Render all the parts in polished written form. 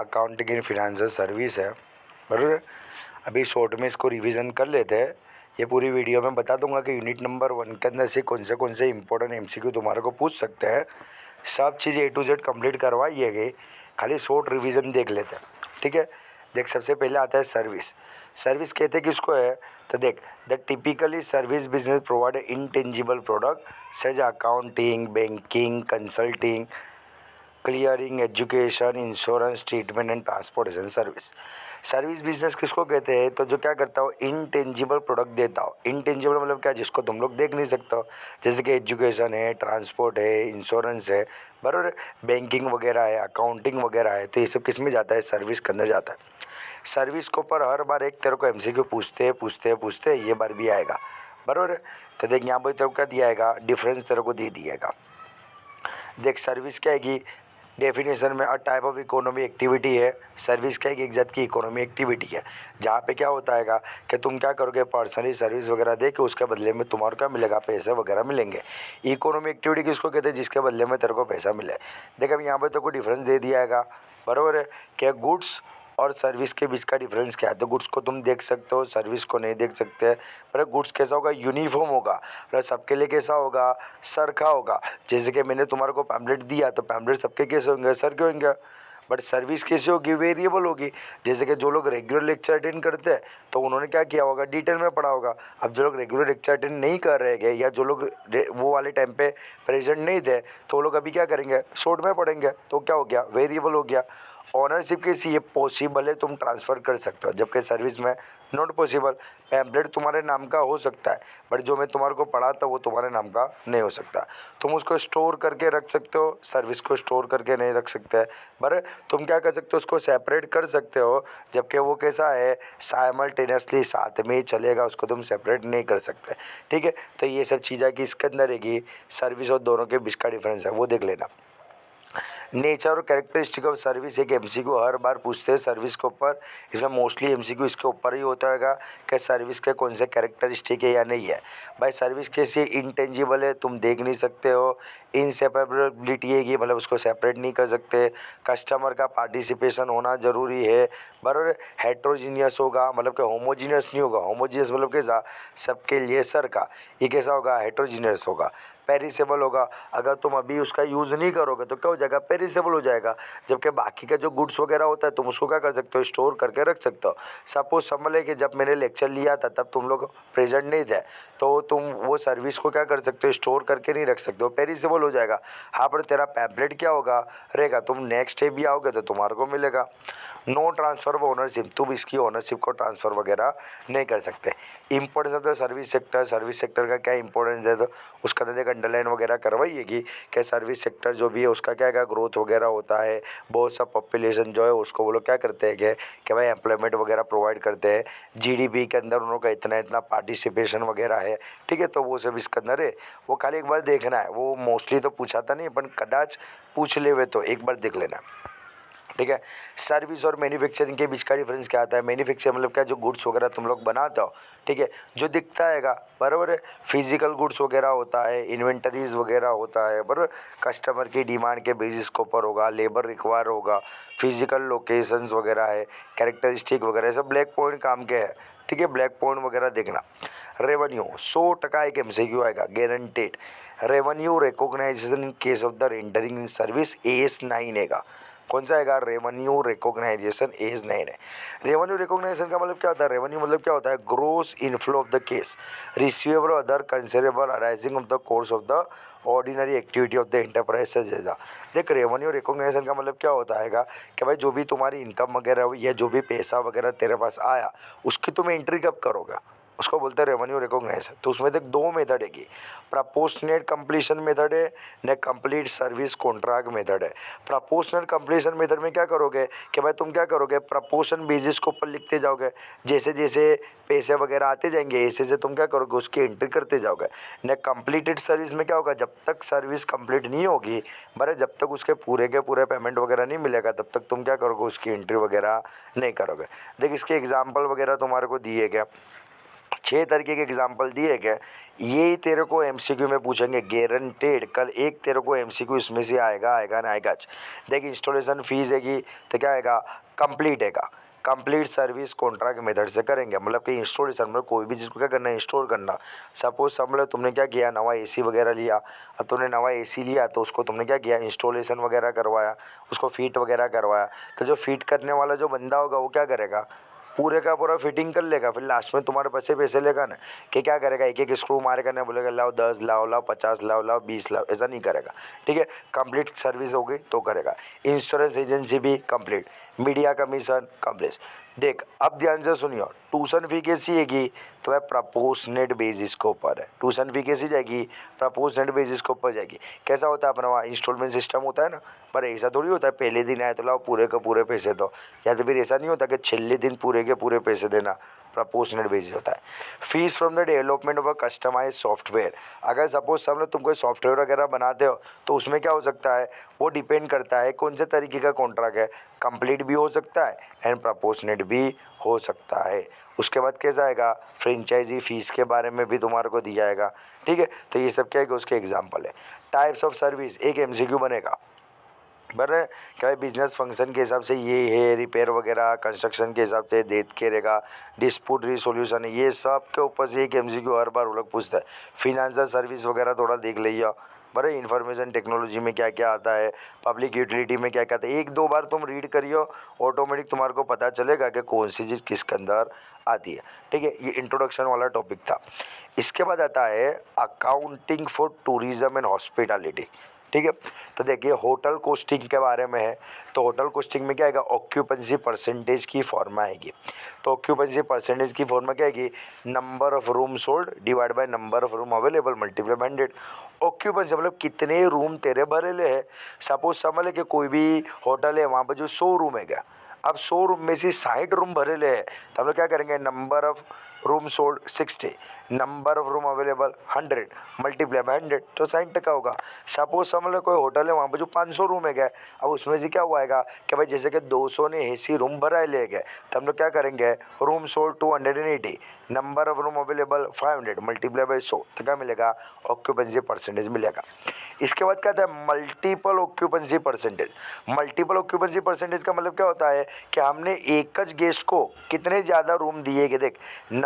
Accounting and financial service है, बराबर। अभी शॉर्ट में इसको रिवीजन कर लेते हैं। ये पूरी वीडियो में बता दूंगा कि यूनिट नंबर 1 के अंदर से कौन से इंपॉर्टेंट एमसीक्यू तुम्हारे को पूछ सकते हैं। सब चीज़ A to Z कंप्लीट करवाइए गई, खाली शॉर्ट रिवीजन देख लेते हैं, ठीक है। देख, सबसे पहले आता है सर्विस। सर्विस कहते हैं किसको है, तो देख, the typically service business provide intangible product such accounting, banking, consulting, clearing, education, insurance, treatment and transportation service. Service business किसको कहते हैं, तो जो क्या करता हो, इनटेंजिबल प्रोडक्ट देता हो। इनटेंजिबल मतलब क्या, जिसको तुम लोग देख नहीं सकते हो, जैसे कि एजुकेशन है, ट्रांसपोर्ट है, इंश्योरेंस है, बराबर, बैंकिंग वगैरह है, अकाउंटिंग वगैरह है। तो ये सब किस में जाता है, सर्विस के अंदर जाता है। सर्विस के ऊपर हर बार एक तेरे को एमसीक्यू पूछते ये बार भी आएगा, बराबर। तो देख, यहाँ पर तेरे को क्या दिया आएगा, डिफरेंस तेरे को दे दिएगा। देख, सर्विस क्या है कि डेफिनेशन में a type of economy activity है। सर्विस क्या है कि एक जात की इकोनॉमी एक्टिविटी है, जहाँ पे क्या होता है कि तुम क्या करोगे, पर्सनली सर्विस वगैरह दे के उसके बदले में तुम्हारे क्या मिलेगा, पैसे वगैरह मिलेंगे। इकोनॉमी एक्टिविटी किसको कहते हैं, जिसके बदले में तेरे को पैसा मिले। देख, अब यहाँ पे तेरे को डिफरेंस दे दिया है, बराबर है। क्या गुड्स और सर्विस के बीच का डिफरेंस क्या है, तो गुड्स को तुम देख सकते हो, सर्विस को नहीं देख सकते। पर गुड्स कैसा होगा, यूनिफॉर्म होगा, प्लस सबके लिए कैसा होगा, सरखा होगा। जैसे कि मैंने तुम्हारे को पैम्पलेट दिया, तो पैम्पलेट सबके कैसे होंगे, सर के होंगे। बट सर्विस कैसे होगी, वेरिएबल होगी। जैसे कि जो लोग रेगुलर लेक्चर अटेंड करते हैं, तो उन्होंने क्या किया होगा, डिटेल में पढ़ा होगा। अब जो लोग रेगुलर लेक्चर अटेंड नहीं कर रहे हैं, या जो लोग वो वाले टाइम पे प्रेजेंट नहीं थे, तो वो लोग अभी क्या करेंगे, शॉर्ट में पढ़ेंगे। तो क्या हो गया, वेरिएबल हो गया। ऑनरशिप कैसी है, पॉसिबल है, तुम ट्रांसफ़र कर सकते हो, जबकि सर्विस में नॉट पॉसिबल। पैम्पलेट तुम्हारे नाम का हो सकता है, बट जो मैं तुम्हारे को पढ़ा था वो तुम्हारे नाम का नहीं हो सकता। तुम उसको स्टोर करके रख सकते हो, सर्विस को स्टोर करके नहीं रख सकते। पर तुम क्या कर सकते हो, उसको सेपरेट कर सकते हो, जबकि वो कैसा है, साइमल्टेनियसली साथ में ही चलेगा, उसको तुम सेपरेट नहीं कर सकते, ठीक है। तो ये सब चीज़ें कि इसके अंदर रहेगी, सर्विस और दोनों के बीच का डिफरेंस है, वो देख लेना। नेचर और कैरेक्टरिस्टिक ऑफ सर्विस एक एमसीक्यू हर बार पूछते हैं सर्विस के ऊपर। इसमें मोस्टली एमसीक्यू इसके ऊपर ही होता है कि सर्विस के कौन से कैरेक्टरिस्टिक है या नहीं है। भाई, सर्विस कैसी, इंटेंजिबल है, तुम देख नहीं सकते हो। इनसेपरेबिलिटी है कि मतलब उसको सेपरेट नहीं कर सकते। कस्टमर का पार्टिसिपेशन होना ज़रूरी है, बराबर। हेट्रोजीनियस होगा, मतलब कि होमोजीनियस नहीं होगा। होमोजीनियस मतलब कैसा, सबके लिए सर का। ये कैसा होगा, हेट्रोजीनियस होगा। पेरिसेबल होगा, अगर तुम अभी उसका यूज़ नहीं करोगे तो क्या हो जाएगा, पेरिसेबल हो जाएगा। जबकि बाकी का जो गुड्स वगैरह होता है, तुम उसको क्या कर सकते हो, स्टोर करके रख सकते हो। सपोज समझ ले कि जब मैंने लेक्चर लिया था तब तुम लोग प्रेजेंट नहीं थे, तो तुम वो सर्विस को क्या कर सकते हो, स्टोर करके नहीं रख सकते हो, पेरिसेबल हो जाएगा। हाँ, पर तेरा पैम्पलेट क्या होगा, रहेगा, तुम नेक्स्ट डे भी आओगे तो तुम्हारे को मिलेगा। नो ट्रांसफ़र ऑफ ओनरशिप, तुम इसकी ओनरशिप को ट्रांसफ़र वगैरह नहीं कर सकते। Importance of the service sector, service sector का क्या इंपॉर्टेंस है, तो उसका तो देखो अंडरलाइन वगैरह करवाइएगी कि सर्विस सेक्टर जो भी है उसका क्या क्या ग्रोथ वगैरह होता है। बहुत सा पॉपुलेशन जो है उसको वो लोग क्या करते हैं कि भाई एम्प्लॉयमेंट वगैरह प्रोवाइड करते हैं। जीडीपी के अंदर उन लोगों का इतना इतना पार्टिसिपेशन वगैरह है, ठीक है। तो वो सब इसके अंदर है, वो खाली एक बार देखना है। वो मोस्टली तो पूछा था नहीं, पर कदाच पूछ ले हुए तो एक बार देख लेना, ठीक है। सर्विस और मैन्युफैक्चरिंग के बीच का डिफरेंस क्या आता है, मैन्युफैक्चर मतलब क्या, जो गुड्स वगैरह तुम लोग बनाते हो, ठीक है, जो दिखता हैगा, बराबर है। फिजिकल गुड्स वगैरह होता है, इन्वेंटरीज वगैरह होता है, बराबर। कस्टमर की डिमांड के बेसिस के ऊपर होगा, लेबर रिक्वायर होगा, फिजिकल लोकेशंस वगैरह है, कैरेक्टरिस्टिक वगैरह, सब ब्लैक पॉइंट काम के है, ठीक है। ब्लैक पॉइंट वगैरह देखना। रेवेन्यू 100% एक एमसीक्यू आएगा, guaranteed. Revenue recognition in case of the rendering in service AS9 हैगा। कौन सा आएगा, रेवेन्यू रिकॉग्नाइजेशन AS9 है। रेवेन्यू रिकॉग्नाइजेशन का मतलब क्या होता है, रेवेन्यू मतलब क्या होता है, gross inflow of the case receivable other considerable arising of the course of the ordinary activity of the enterprise से जैसा। देख, रेवेन्यू रिकॉग्नाइजेशन का मतलब क्या होता है कि भाई जो भी तुम्हारी इनकम वगैरह हुई या जो भी पैसा वगैरह तेरे पास आया, उसकी तुम एंट्री कब करोगे, उसको बोलते हैं रेवेन्यू रिकॉग्नाइजेशन। तो उसमें देख दो मेथड है कि प्रपोर्शनेट कंप्लीशन मेथड है न कंप्लीट सर्विस कॉन्ट्रैक्ट मेथड है। प्रपोर्शनल कंप्लीशन मेथड में क्या करोगे कि भाई तुम क्या करोगे, प्रपोर्शन बेसिस के ऊपर लिखते जाओगे, जैसे जैसे पैसे वगैरह आते जाएंगे ऐसे ऐसे तुम क्या करोगे, उसकी एंट्री करते जाओगे। न कंप्लीटेड सर्विस में क्या होगा, जब तक सर्विस कंप्लीट नहीं होगी, बड़े जब तक उसके पूरे के पूरे पेमेंट वगैरह नहीं मिलेगा, तब तक तुम क्या करोगे, उसकी एंट्री वगैरह नहीं करोगे। देख, इसके एग्जाम्पल वगैरह तुम्हारे को दिए गए, 6 तरीके के एग्जाम्पल दिए गए, यही तेरे को एमसीक्यू में पूछेंगे गारंटेड। कल एक तेरे को एमसीक्यू इसमें से आएगा ना आएगा। देख इंस्टॉलेशन फीस हैगी तो क्या आएगा, कंप्लीट हैगा, कंप्लीट सर्विस कॉन्ट्रैक्ट मेथड से करेंगे। मतलब कि इंस्टॉलेशन में कोई भी चीज़ को क्या करना है, इंस्टॉल करना। सपोज समझ लो तुमने क्या किया, नवा एसी वगैरह लिया। अब तुमने नवा एसी लिया तो उसको तुमने क्या किया, इंस्टॉलेशन वगैरह करवाया, उसको फिट वगैरह करवाया। तो जो फिट करने वाला जो बंदा होगा वो क्या करेगा, पूरे का पूरा फिटिंग कर लेगा। फिर लास्ट में तुम्हारे पैसे लेगा ना, कि क्या करेगा, एक एक स्क्रू मारेगा ना, बोलेगा लाओ 10 लाओ 50 लाओ 20 लाओ, ऐसा नहीं करेगा। ठीक है, कंप्लीट सर्विस हो गई तो करेगा। इंश्योरेंस एजेंसी भी कंप्लीट, मीडिया कमीशन कंप्लीट। देख अब ध्यान से सुनियो, ट्यूशन फी कैसी हैगी, तो वह प्रपोर्शनेट बेसिस के ऊपर है। ट्यूशन फी कैसी जाएगी, प्रपोर्शनेट बेसिस के ऊपर जाएगी। कैसा होता है अपना वहाँ इंस्टॉलमेंट सिस्टम होता है ना, पर ऐसा थोड़ी होता है पहले दिन आए तो लाओ पूरे के पूरे पैसे दो, या तो फिर ऐसा नहीं होता कि छेल्ले दिन पूरे के पूरे पैसे देना। प्रपोर्शनेट बेसिस होता है। Fees from the development of a customise software. अगर सपोज समझ लो तुम कोई सॉफ्टवेयर वगैरह बनाते हो तो उसमें क्या हो सकता है, वो डिपेंड करता है कौन से तरीके का कॉन्ट्रैक्ट है। कंप्लीट भी हो सकता है एंड प्रपोर्शनेट भी हो सकता है। उसके बाद कैसा आएगा, फ्रेंचाइजी फीस के बारे में भी तुम्हारे को दिया जाएगा। ठीक है, तो ये सब क्या है कि उसके एग्जाम्पल है। टाइप्स ऑफ सर्विस एक एमसीक्यू बनेगा, बराबर। क्या है, बिजनेस फंक्शन के हिसाब से ये है, रिपेयर वगैरह कंस्ट्रक्शन के हिसाब से देख के रहेगा, डिस्प्यूट रिसोल्यूशन, ये सब के ऊपर से एक एमसीक्यू हर बार वो लोग पूछता है। फिनेंशियल सर्विस वगैरह थोड़ा देख लिया, बड़े इंफॉर्मेशन टेक्नोलॉजी में क्या क्या आता है, पब्लिक यूटिलिटी में क्या क्या आता है, एक दो बार तुम रीड करियो, ऑटोमेटिक तुम्हारे को पता चलेगा कि कौन सी चीज़ किसके अंदर आती है। ठीक है, ये इंट्रोडक्शन वाला टॉपिक था। इसके बाद आता है accounting for tourism and hospitality. ठीक है, तो देखिए होटल कॉस्टिंग के बारे में है। तो होटल कॉस्टिंग में क्या आएगा, ऑक्यूपेंसी परसेंटेज की फॉर्मा आएगी। तो ऑक्यूपेंसी परसेंटेज की फॉर्मा क्या आएगी, number of room sold divide by number of room available multiply by 100। Occupancy मतलब कितने रूम तेरे भरेले है। सपोज समझ ले कि कोई भी होटल है, वहाँ पर जो 100 रूम है क्या, अब 100 रूम में से 60 रूम भरेले है, तो हम लोग क्या करेंगे, number of room sold 60, number of room available 100 multiply by 100, तो 60% होगा। सपोज समझ लो कोई होटल है, वहाँ पर जो 500 रूम है गए, अब उसमें से क्या हुआ है कि भाई जैसे कि 200 ने एसी रूम भरा ले गए, तो हम लोग क्या करेंगे, room sold 280, number of room available 500 multiply by 100, तो क्या मिलेगा, ऑक्यूपेंसी परसेंटेज मिलेगा। इसके बाद क्या आता है, multiple occupancy percentage. Multiple occupancy percentage का मतलब क्या होता है कि हमने एक ज गेस्ट को कितने ज़्यादा रूम दिए गए। देख,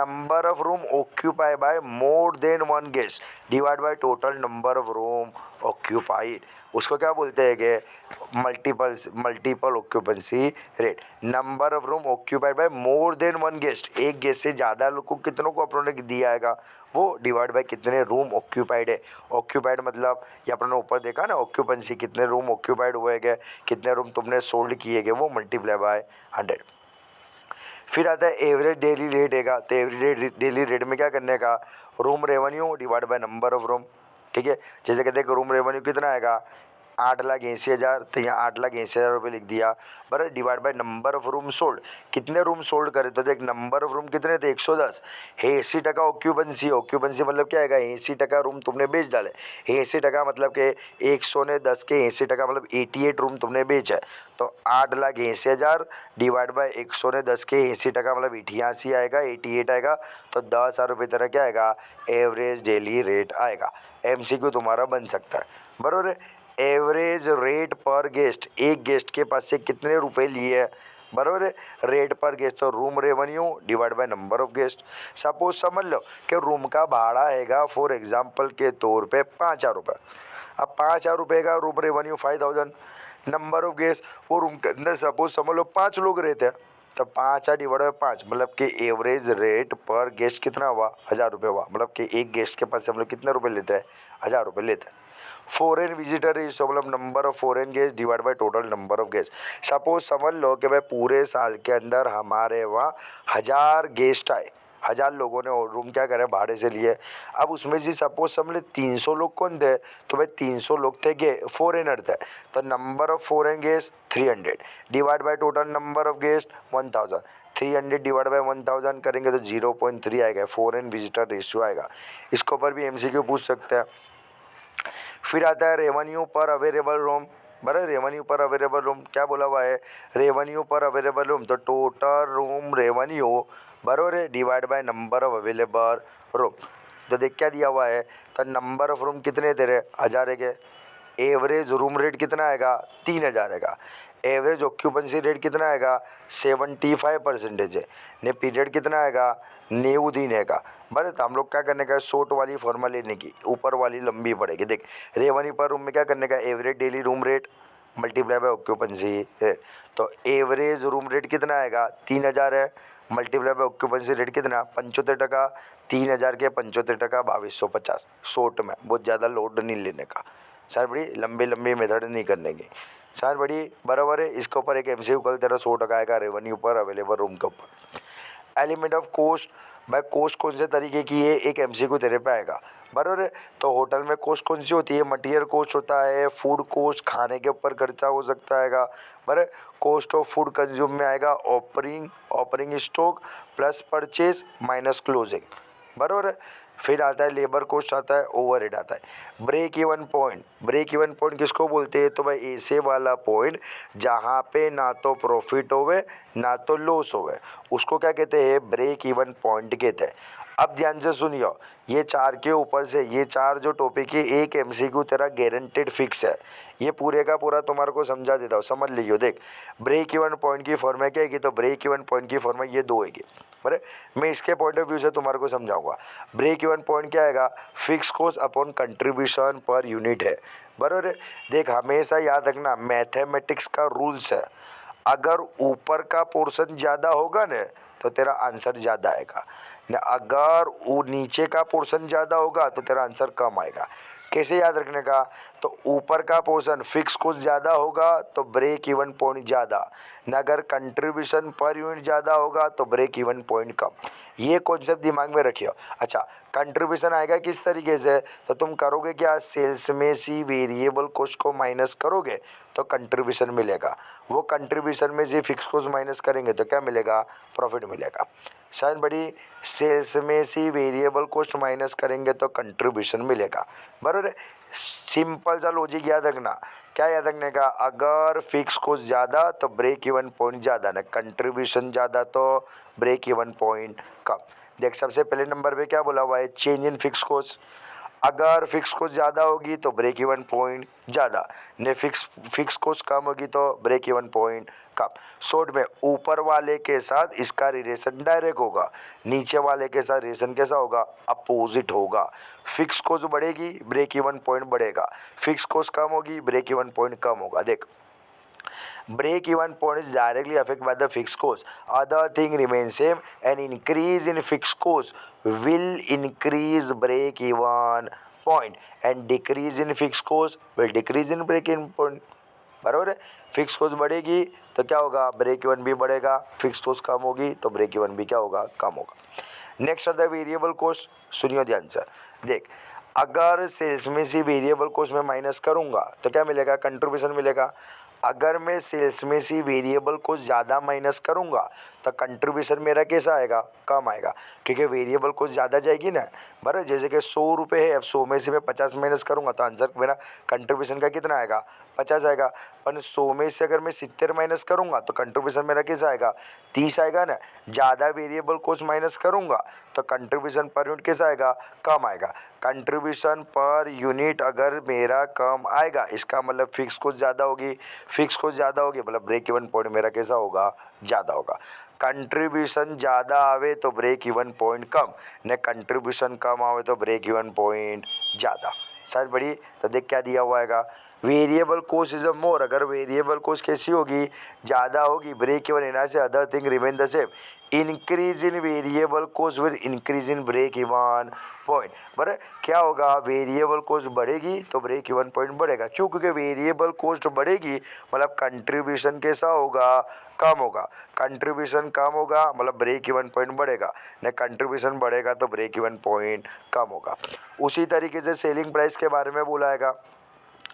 number of room occupy by more than one guest divide by total number of room occupied, उसको क्या बोलते हैं कि multiple occupancy rate. Number of room occupied by more than one guest, एक गेस्ट से ज़्यादा लोग को कितनों को अपनों ने दिया आएगा, वो डिवाइड बाय कितने रूम ऑक्यूपाइड है। ऑक्यूपाइड मतलब ये अपने ऊपर देखा ना, ऑक्यूपेंसी कितने रूम ऑक्यूपाइड हुए गए, कितने रूम तुमने सोल्ड किए गए, वो मल्टीप्लाई बाय 100। फिर आता है एवरेज डेली रेट हैगा। तो एवरेज डेली रेट में क्या करने का, room revenue divide by number of room. ठीक है, जैसे कहते हैं रूम रेवेन्यू कितना आएगा, 8,80,000, तो यहाँ 8,80,000 रुपये लिख दिया, बराबर, divide by number of room sold, कितने रूम सोल्ड करे, तो देख नंबर ऑफ रूम कितने थे, 110, 80% ऑक्यूपेंसी। ऑक्यूपेंसी मतलब क्या आएगा, 80% रूम तुमने बेच डाले। 80% मतलब कि 100 ने 10 के 80% मतलब 88 रूम तुमने बेचा है। तो 8,80,000 डिवाइड बाय 100 ने 10 के 80% मतलब 88 आएगा, 88 आएगा, तो 10,000 रुपये तरह क्या आएगा, एवरेज डेली रेट आएगा। एमसीक्यू तुम्हारा बन सकता है, बराबर है। एवरेज रेट पर गेस्ट, एक गेस्ट के पास से कितने रुपए लिए है, बराबर है। रेट पर गेस्ट, तो room revenue divide by number of guest. Suppose समझ लो कि रूम का भाड़ा हैगा फॉर एग्जांपल के तौर पे 5,000 रुपये। अब 5,000 रुपये का room revenue 5,000, number of guest, वो रूम के अंदर सपोज समझ लो 5 लोग रहते हैं, तो 5,000 डिवाइड बाय 5 मतलब कि एवरेज रेट पर गेस्ट कितना हुआ, 1,000 रुपये हुआ। मतलब कि एक गेस्ट के पास से हम लोग कितने रुपये लेते हैं, 1,000 रुपये लेते हैं। फॉरेन विजिटर इज मतलब number of foreign guest divide by total number of guest. Suppose समझ लो कि भाई पूरे साल के अंदर हमारे वहाँ 1,000 गेस्ट आए, 1,000 लोगों ने रूम क्या करे भाड़े से लिए। अब उसमें से सपोज समझ लो 300 लोग कौन थे, तो भाई 300 लोग थे फॉरेनर थे, तो number of foreign guest 300 divide by total number of guest 1,000। 300 divide by 1,000 करेंगे तो 0.3 आएगा, फॉरेन विजिटर रेशियो आएगा। इसके ऊपर भी एमसीक्यू पूछ सकते हैं। फिर आता है रेवेन्यू पर अवेलेबल रूम, बराबर। रेवेन्यू पर अवेलेबल रूम क्या बोला हुआ है, रेवेन्यू पर अवेलेबल रूम, तो टोटल रूम रेवेन्यू बराबर है divide by number of available room. तो देख क्या दिया हुआ है, तो नंबर ऑफ रूम कितने तेरे 1000 है के, एवरेज रूम रेट कितना आएगा 3000 आएगा, एवरेज ऑक्यूपेंसी रेट कितना आएगा 75% है, ने पीरियड कितना आएगा 90 दिन है का। बराबर। तो हम लोग क्या करने का, शॉर्ट वाली फॉर्मूला लेने की, ऊपर वाली लंबी पड़ेगी। देख रेवेन्यू पर रूम में क्या करने का, average daily room rate multiply by occupancy rate. तो एवरेज रूम रेट कितना आएगा 3000 है, मल्टीप्लाई बाय ऑक्यूपेंसी रेट कितना 75%, 3000 के 75% 2250। शॉर्ट में बहुत ज़्यादा लोड नहीं लेने का, सर बड़ी लंबी लंबी मेथड नहीं करने की, सर बड़ी बराबर है। इसके ऊपर एक एमसीक्यू कल तेरा 100% आएगा रेवेन्यू पर अवेलेबल रूम के ऊपर। एलिमेंट ऑफ कोस्ट, भाई कोस्ट कौन से तरीके की है, एक एमसीक्यू तेरे पे आएगा बराबर है। तो होटल में कोस्ट कौन सी होती है, मटीरियल कोस्ट होता है, फूड कोस्ट खाने के ऊपर खर्चा हो सकता है बराबर। कॉस्ट ऑफ फूड कंज्यूम में आएगा ऑपरिंग stock plus purchase minus closing बराबर है। फिर आता है लेबर कोस्ट, आता है ओवरहेड आता है। ब्रेक इवन पॉइंट किसको बोलते हैं, तो भाई ऐसे वाला पॉइंट जहाँ पे ना तो प्रॉफिट होवे ना तो लॉस होवे, उसको क्या कहते हैं, ब्रेक इवन पॉइंट कहते हैं। अब ध्यान से सुनियो, ये चार के ऊपर से ये चार जो टॉपिक है, एक एमसीक्यू तेरा गारंटेड फिक्स है, ये पूरे का पूरा तुम्हारे को समझा देता हूँ, समझ लीजिए। देख ब्रेक इवन पॉइंट की फॉर्मेट क्या है, तो ब्रेक इवन पॉइंट की फॉर्मेट ये दो है बरे। मैं इसके पॉइंट ऑफ व्यू से तुम्हारे को समझाऊंगा। ब्रेक इवन पॉइंट क्या आएगा, fix cost upon contribution per unit है बराबर है। देख हमेशा याद रखना, मैथमेटिक्स का रूल्स है, अगर ऊपर का पोर्शन ज़्यादा होगा न तो तेरा आंसर ज़्यादा आएगा, न अगर वो नीचे का पोर्शन ज़्यादा होगा तो तेरा आंसर कम आएगा। कैसे याद रखने का, तो ऊपर का पोर्शन फिक्स कॉस्ट ज़्यादा होगा तो ब्रेक इवन पॉइंट ज़्यादा, न अगर कंट्रीब्यूशन पर यूनिट ज़्यादा होगा तो ब्रेक इवन पॉइंट कम। ये कॉन्सेप्ट दिमाग में रखिए। अच्छा कंट्रीब्यूशन आएगा किस तरीके से, तो तुम करोगे क्या, सेल्स में से वेरिएबल कॉस्ट को माइनस करोगे तो कंट्रीब्यूशन मिलेगा, वो कंट्रीब्यूशन में से फिक्स कॉस्ट माइनस करेंगे तो क्या मिलेगा, प्रॉफिट मिलेगा। शायद बड़ी सेल्स में से वेरिएबल कॉस्ट माइनस करेंगे तो कंट्रीब्यूशन मिलेगा बराबर है। सिंपल सा लॉजिक याद रखना, क्या याद रखने का, अगर फिक्स कॉस्ट ज़्यादा तो ब्रेक इवन पॉइंट ज़्यादा, ना कंट्रीब्यूशन ज़्यादा तो ब्रेक इवन पॉइंट कम। देख सबसे पहले नंबर पे क्या बोला हुआ है, चेंज इन फिक्स कॉस्ट, अगर फिक्स कॉस्ट ज़्यादा होगी तो ब्रेक इवन पॉइंट ज़्यादा, ने फिक्स कॉस्ट कम होगी तो ब्रेक इवन पॉइंट कम। शॉर्ट में ऊपर वाले के साथ इसका रिलेशन डायरेक्ट होगा, नीचे वाले के साथ रिलेशन कैसा होगा, अपोजिट होगा। फिक्स कॉस्ट बढ़ेगी ब्रेक इवन पॉइंट बढ़ेगा, फिक्स कॉस्ट कम होगी ब्रेक इवन पॉइंट कम होगा। देख break even point is directly affected by the fixed cost, other thing remains same, an increase in fixed cost will increase break even point and decrease in fixed cost will decrease in break even point बराबर है। Fix cost बढ़ेगी तो क्या होगा, break even भी बढ़ेगा, fix cost कम होगी तो ब्रेक इवन भी क्या होगा, कम होगा। नेक्स्ट आता है वेरिएबल कॉस्ट, सुनियो ध्यान से। देख अगर सेल्स में से वेरिएबल कॉस्ट में माइनस करूंगा तो क्या मिलेगा, कंट्रीब्यूशन मिलेगा। अगर मैं सेल्स में से वेरिएबल को ज़्यादा माइनस करूंगा तो कंट्रीब्यूशन मेरा कैसा आएगा, कम आएगा, क्योंकि वेरिएबल को ज़्यादा जाएगी ना बराबर। जैसे कि 100 रुपये है, अब 100 में से मैं 50 माइनस करूंगा तो आंसर मेरा कंट्रीब्यूशन का कितना आएगा, 50 आएगा। पर 100 में से अगर मैं 70 माइनस करूंगा तो कंट्रीब्यूशन मेरा कैसा आएगा, 30 आएगा ना। ज़्यादा वेरिएबल कॉस्ट माइनस करूंगा तो कंट्रीब्यूशन पर यूनिट कैसा आएगा, कम आएगा। कंट्रीब्यूशन पर यूनिट अगर मेरा कम आएगा इसका मतलब फिक्स कॉस्ट ज़्यादा होगी, फिक्स कॉस्ट ज़्यादा होगी मतलब ब्रेक इवन पॉइंट मेरा कैसा होगा, ज़्यादा होगा। कंट्रीब्यूशन ज़्यादा आवे तो ब्रेक इवन पॉइंट कम, न कंट्रीब्यूशन कम आवे तो ब्रेक इवन पॉइंट ज़्यादा। शायद बड़ी तो देख क्या दिया हुआ है, वेरिएबल कॉस्ट इज अ मोर, अगर वेरिएबल कॉस्ट कैसी होगी, ज़्यादा होगी, ब्रेक इवन यहाँ से other thing remain the same, increase in variable cost will increase in break even point. बराबर क्या होगा, वेरिएबल कॉस्ट बढ़ेगी तो ब्रेक इवन पॉइंट बढ़ेगा। क्यों, क्योंकि वेरिएबल कॉस्ट बढ़ेगी मतलब कंट्रीब्यूशन कैसा होगा, कम होगा। कंट्रीब्यूशन कम होगा मतलब ब्रेक इवन पॉइंट बढ़ेगा, न कंट्रीब्यूशन बढ़ेगा तो ब्रेक इवन पॉइंट कम होगा। उसी तरीके से सेलिंग प्राइस के बारे में बोला है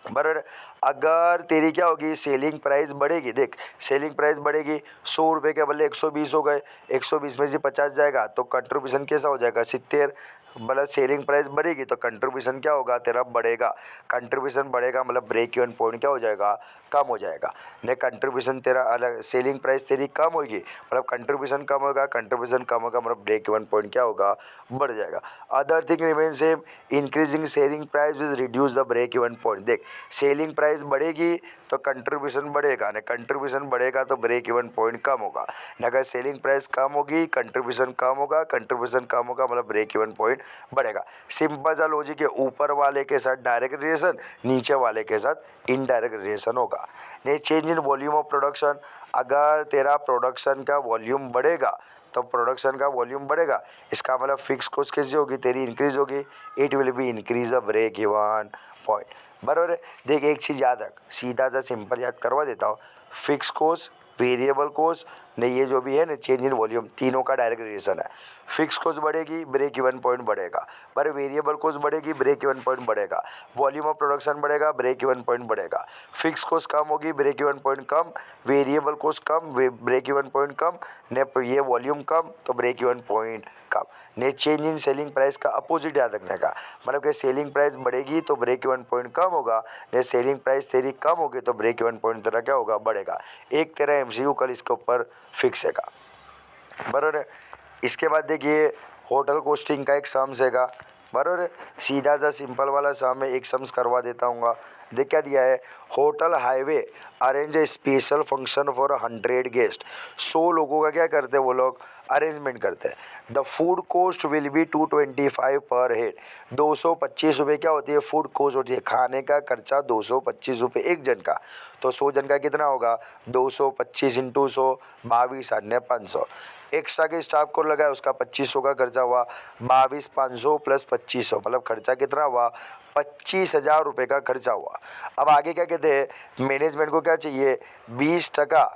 बराबर। अगर तेरी क्या होगी, सेलिंग प्राइस बढ़ेगी, देख सेलिंग प्राइस बढ़ेगी, 100 रुपये के बदले 120 हो गए, 120 में से 50 जाएगा तो कंट्रीब्यूशन कैसा हो जाएगा, 70, मतलब सेलिंग प्राइस बढ़ेगी तो कंट्रीब्यूशन क्या होगा तेरा बढ़ेगा। कंट्रीब्यूशन बढ़ेगा मतलब ब्रेक इवन पॉइंट क्या हो जाएगा, कम हो जाएगा। ने कंट्रीब्यूशन तेरा अलग, सेलिंग प्राइस तेरी कम होगी मतलब कंट्रीब्यूशन कम होगा, कंट्रीब्यूशन कम होगा मतलब ब्रेक इवन पॉइंट क्या होगा, बढ़ जाएगा। Other thing remain same, increasing selling price will reduce the break even point. देख सेलिंग प्राइस बढ़ेगी तो कंट्रीब्यूशन बढ़ेगा, ने कंट्रीब्यूशन बढ़ेगा तो ब्रेक इवन पॉइंट कम होगा। ने अगर सेलिंग प्राइस कम होगी कंट्रीब्यूशन कम होगा, कंट्रीब्यूशन कम होगा मतलब ब्रेक इवन पॉइंट बढ़ेगा। सिंपल सा लॉजिक है, ऊपर वाले के साथ डायरेक्ट रिलेशन, नीचे वाले के साथ इनडायरेक्ट रिलेशन होगा। नहीं change in volume of production, अगर तेरा प्रोडक्शन का वॉल्यूम बढ़ेगा तो प्रोडक्शन का वॉल्यूम बढ़ेगा, इसका मतलब फिक्स कॉस्ट कैसी होगी तेरी, इंक्रीज होगी। It will be increase the break even point. बराबर है। देख एक चीज़ याद रख, सीधा सा सिंपल याद करवा देता हूँ, फिक्स कॉस्ट, वेरिएबल कॉस्ट ने ये जो भी है ना चेंज इन वॉल्यूम, तीनों का डायरेक्ट रिलेशन है। फिक्स कॉस्ट बढ़ेगी ब्रेक इवन पॉइंट बढ़ेगा, पर वेरिएबल कॉस्ट बढ़ेगी ब्रेक इवन पॉइंट बढ़ेगा। वॉल्यूम ऑफ प्रोडक्शन बढ़ेगा ब्रेक इवन पॉइंट बढ़ेगा। फिक्स कॉस्ट कम होगी ब्रेक इवन पॉइंट कम, वेरिएबल कॉस्ट कम ब्रेक इवन पॉइंट कम, ने ये वॉल्यूम कम तो ब्रेक इवन पॉइंट कम। ने चेंज इन सेलिंग प्राइस का अपोजिट याद रखने का, मतलब कि सेलिंग प्राइस बढ़ेगी तो ब्रेक इवन पॉइंट कम होगा, ने सेलिंग प्राइस तेरी कम होगी तो ब्रेक इवन पॉइंट तेरा क्या होगा, बढ़ेगा। एक तेरा एमसीक्यू कल इसके ऊपर फिक्स हैगा। बराबर है। इसके बाद देखिए होटल कोस्टिंग का एक सम्स हैगा। बराबर है। सीधा सा सिंपल वाला सम है, एक सम्स करवा देता हूँ। देख क्या दिया है, hotel highway arrange A special function for 100 guest. 100 लोगों का क्या करते हैं वो लोग, अरेंजमेंट करते हैं। The food cost will be 225 पर हेड। 225 रुपये क्या होती है, फूड कॉस्ट होती है, खाने का खर्चा 225 रुपये एक जन का। तो 100 जन का कितना होगा, 225 इंटू 100, 22,500। एक्स्ट्रा के स्टाफ को लगाया उसका 2500 का खर्चा हुआ, 22,500 प्लस 2500 मतलब खर्चा कितना हुआ, 25,000 रुपये का खर्चा हुआ। अब आगे क्या कहते हैं, मैनेजमेंट को क्या चाहिए, 20%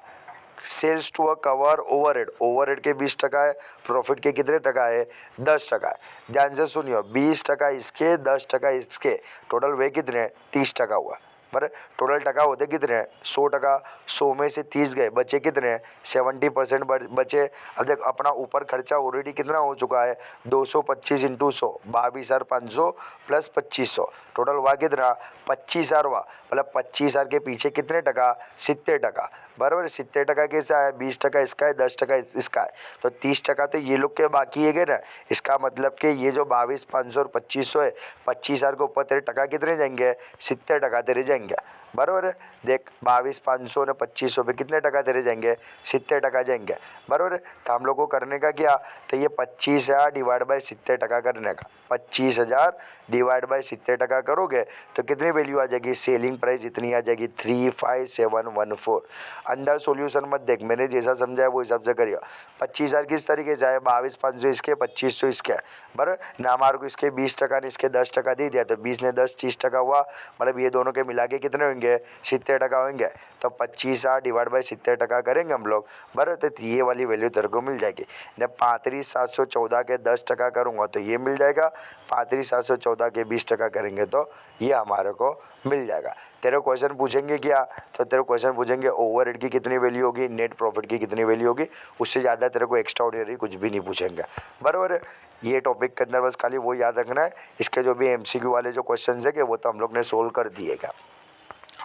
sales to a cover overhead. Overhead के 20% है, प्रॉफिट के कितने टका है, 10% है। ध्यान से सुनियो, 20% इसके 10% इसके, टोटल वे कितने, 30% हुआ। पर टोटल टका होते कितने हैं, 100%। 100 में से 30 गए, बचे कितने हैं, 70% बचे। अब देख अपना ऊपर खर्चा ऑलरेडी कितना हो चुका है, 225 इंटू 100, 22,500 प्लस 2500, टोटल हुआ कितना, 25,000 हुआ। मतलब 25,000 के पीछे कितने टका, 70%। बराबर, 70% कैसा है, 20% इसका है, 10% इसका है, तो 30% तो ये लोग के बाकी है ना। इसका मतलब कि ये जो 22,500 और 2500 है, 25,000 के ऊपर तेरे टका कितने जाएंगे, 70% तेरे जाएंगे। बराबर है। देख 22,500 ने 2500 पे कितने टका तेरे जाएंगे, 70% जाएंगे। बराबर है। तो हम लोग को करने का क्या, तो ये 25,000 डिवाइड बाई 70% करने का, 25,000 डिवाइड बाई 70% करोगे तो कितनी वैल्यू आ जाएगी, सेलिंग प्राइस इतनी आ जाएगी 35714। अंदर सॉल्यूशन मत देख, मैंने जैसा समझाया वो हिसाब से करिए। 25,000 किस तरीके से आए, 22,500 इसके, 2500 इसके। बराबर ना, हमारे को इसके 20% ने इसके 10% दे दिया तो 20 ने 10 30% हुआ, मतलब ये दोनों के मिला के कितने होंगे, 70% होंगे। तो 25,000 डिवाइड बाई 70% करेंगे हम लोग। बराबर, तो ये वाली वैल्यू तेरे को मिल जाएगी। जब 35,714 के 10% करूँगा तो ये मिल जाएगा, 35,714 के 20% करेंगे तो ये हमारे को मिल जाएगा। तेरे क्वेश्चन पूछेंगे क्या, तो तेरे क्वेश्चन पूछेंगे ओवरहेड की कितनी वैल्यू होगी, नेट प्रॉफिट की कितनी वैल्यू होगी, उससे ज़्यादा तेरे को एक्स्ट्रा ऑर्डिनरी कुछ भी नहीं पूछेंगे। बराबर है। ये टॉपिक के अंदर बस खाली वो याद रखना है, इसके जो भी एमसीक्यू वाले जो क्वेश्चन है वो तो हम लोग ने सोल्व कर दिए क्या।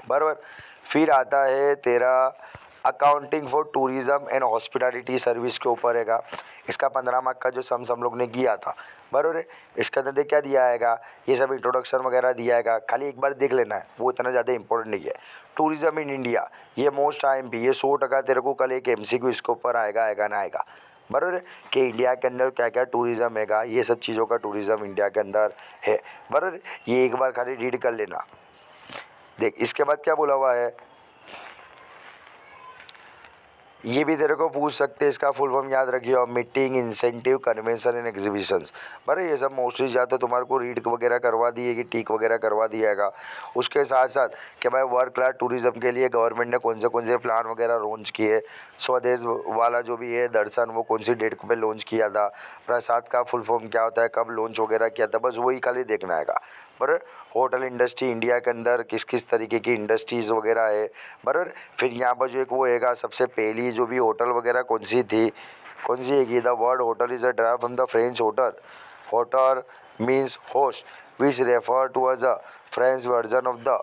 बराबर। फिर आता है तेरा accounting for tourism and hospitality service के ऊपर हैगा। इसका 15 मार्क का जो सम्स हम लोग ने किया था। बराबर है। इसके अंदर देख क्या दिया आएगा, ये सब इंट्रोडक्शन वगैरह दिया आएगा, खाली एक बार देख लेना है, वो इतना ज़्यादा इंपॉर्टेंट नहीं है। टूरिज़्म इन इंडिया, ये मोस्ट IMP, ये 100% तेरे को कल एक MCQ इसके ऊपर आएगा ना आएगा। बराबर है। कि इंडिया के अंदर क्या क्या टूरिज़्म हैगा, ये सब चीज़ों का टूरिज़्म इंडिया के अंदर है। बराबर, ये एक बार खाली रीड कर लेना। देख इसके बाद क्या बोला हुआ है, ये भी तेरे को पूछ सकते हैं, इसका फुल फॉर्म याद रखिए, meeting, incentive, convention and exhibitions. बड़े ये सब मोस्टली जाते तुम्हारे को रीड वगैरह करवा दिए कि टीक वगैरह करवा दिएगा। उसके साथ साथ कि भाई वर्ल्ड क्लास टूरिज्म के लिए गवर्नमेंट ने कौन से प्लान वगैरह लॉन्च किए, स्वदेश वाला जो भी है दर्शन वो कौन सी डेट पे लॉन्च किया था, प्रसाद का फुल फॉर्म क्या होता है, कब लॉन्च वगैरह किया था, बस वही खाली देखना हैगा। बराबर, होटल इंडस्ट्री इंडिया के अंदर किस किस तरीके की इंडस्ट्रीज़ वगैरह है। बराबर, फिर यहाँ पर जो एक वो हैगा, सबसे पहली जो भी होटल वगैरह कौन सी थी, कौन सी है, the word hotel is a drive from the French hotel. Hotel means host which refer to as a French version of the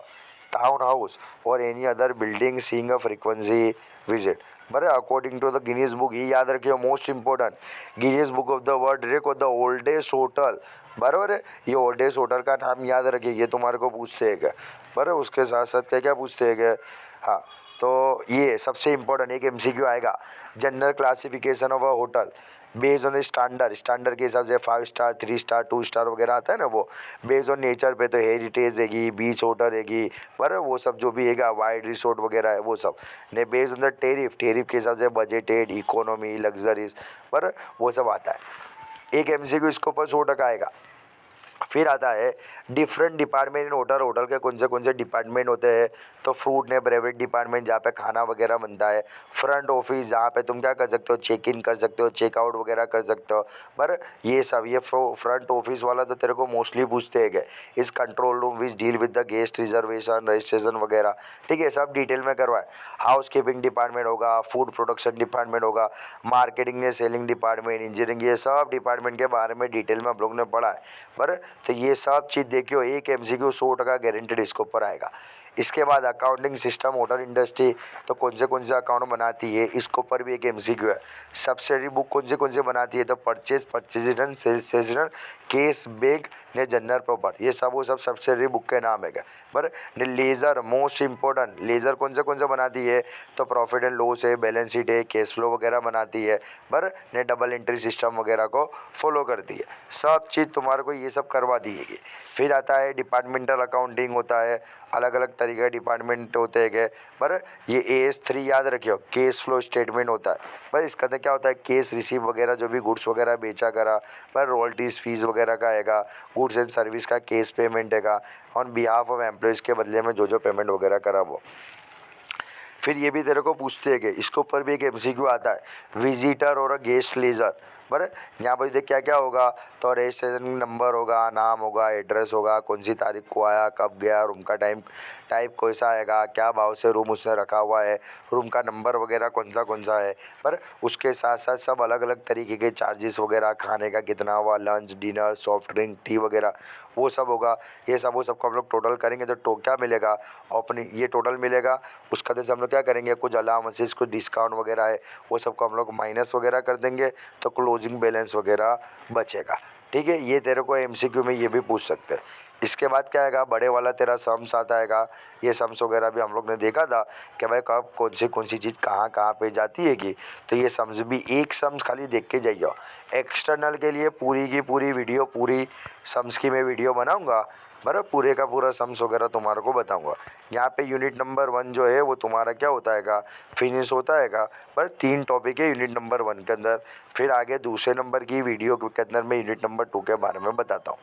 town house और any other building seeing a frequency visit. बराबर, according to the Guinness book, ये याद रखिए most important, Guinness book of the world record the oldest hotel. बराबर है, ये oldest hotel का नाम याद रखिए, ये तुम्हारे को पूछते हैं क्या। बराबर, उसके साथ साथ क्या क्या पूछते हैं क्या। हाँ, तो ये सबसे इंपॉर्टेंट एक एमसीक्यू आएगा, general classification of a hotel based on the standard के हिसाब से 5 स्टार 3 स्टार 2 स्टार वगैरह आता है ना, वो बेस्ड ऑन नेचर पे, तो हेरिटेज हैगी, बीच होटल हैगी, बराबर, वो सब जो भी हैगा, वाइड रिसोर्ट वगैरह है वो सब ने, बेस्ड ऑन द टेरिफ के हिसाब से बजटेड, इकोनॉमी, लग्जरीज, बराबर, वो सब आता है। एक एमसीक्यू इसके ऊपर 100% आएगा। फिर आता है डिफरेंट डिपार्टमेंट इन होटल के कौन से डिपार्टमेंट होते हैं, तो फ्रूट ने ब्रेवरेज डिपार्टमेंट जहाँ पे खाना वगैरह बनता है, फ्रंट ऑफिस जहाँ पे तुम क्या कर सकते हो, चेक इन कर सकते हो, चेकआउट वगैरह कर सकते हो। पर ये सब, ये फ्रंट ऑफिस वाला तो तेरे को मोस्टली पूछते हैं इस control room which deal with the guest reservation registration वगैरह, ठीक है, सब डिटेल में करवाए। हाउस कीपिंग डिपार्टमेंट होगा, फूड प्रोडक्शन डिपार्टमेंट होगा, मार्केटिंग ने सेलिंग डिपार्टमेंट, इंजीनियरिंग, ये सब डिपार्टमेंट के बारे में डिटेल में आप लोग ने पढ़ा है। पर तो ये सब चीज़ देखियो, एक एमसीक्यू 100% गारंटेड इसके ऊपर आएगा। इसके बाद अकाउंटिंग सिस्टम होटल इंडस्ट्री, तो कौन से अकाउंट बनाती है, इसके ऊपर भी एक एमसीक्यू है। सब्सिडरी बुक कौन से बनाती है, तो purchase return, sales return, case बेग ने जनरल प्रॉपर, ये सब वो सब सब्सिडरी बुक के नाम है। पर लेजर मोस्ट इंपॉर्टेंट, लेजर कौन से बनाती है, तो प्रॉफिट एंड लॉस है, बैलेंस शीट है, कैश फ्लो वगैरह बनाती है, पर ने डबल एंट्री सिस्टम वगैरह को फॉलो करती है। सब चीज़ तुम्हारे को ये सब करवा दिएगी। फिर आता है डिपार्टमेंटल अकाउंटिंग होता है, अलग अलग तरीके के डिपार्टमेंट होते हैं। पर ये AS3 याद रखियो, केस फ्लो स्टेटमेंट होता है। पर इसका तो क्या होता है, केस रिसीव वगैरह जो भी गुड्स वगैरह बेचा करा, पर रॉयल्टीज फीस वगैरह का आएगा, गुड्स एंड सर्विस का केस पेमेंट है ऑन बिहाफ ऑफ एम्प्लॉयज़ के बदले में जो पेमेंट वगैरह करा वो। फिर ये भी तेरे को पूछते हैं कि इसके ऊपर भी एक एमसीक्यू आता है, विजिटर और गेस्ट लेजर। पर यहाँ पर देख क्या क्या होगा, तो रजिस्ट्रेशन नंबर होगा, नाम होगा, एड्रेस होगा, कौन सी तारीख को आया, कब गया, रूम का टाइप कैसा आएगा, क्या भाव से रूम उसने रखा हुआ है, रूम का नंबर वगैरह कौन सा है। पर उसके साथ साथ सब अलग अलग तरीके के चार्जेस वगैरह, खाने का कितना हुआ, lunch dinner soft drink tea वगैरह वो सब होगा। ये सब वो सबको हम लोग टोटल करेंगे तो क्या मिलेगा, अपनी ये टोटल मिलेगा। उसका जैसे हम लोग क्या करेंगे, कुछ अलाउंसेस, कुछ डिस्काउंट वगैरह है, वो सबको हम लोग माइनस वगैरह कर देंगे, तो क्लोजिंग बैलेंस वगैरह बचेगा। ठीक है, ये तेरे को एमसीक्यू में ये भी पूछ सकते हैं। इसके बाद क्या आएगा, बड़े वाला तेरा सम्स आता है। ये सम्स वगैरह भी हम लोग ने देखा था कि भाई कब कौन सी चीज़ कहाँ पे जाती है कि, तो ये सम्स भी एक सम्स खाली देख के जाइए। एक्सटर्नल के लिए पूरी की पूरी वीडियो, पूरी सम्स की मैं वीडियो बनाऊंगा, बराबर, पूरे का पूरा सम्स वगैरह तुम्हारे को बताऊंगा। यहाँ पे यूनिट नंबर 1 जो है वो तुम्हारा क्या होता है, फिनिश होता है। पर 3 टॉपिक है यूनिट नंबर 1 के अंदर। फिर आगे दूसरे नंबर की वीडियो के अंदर मैं यूनिट नंबर 2 के बारे में बताता हूँ।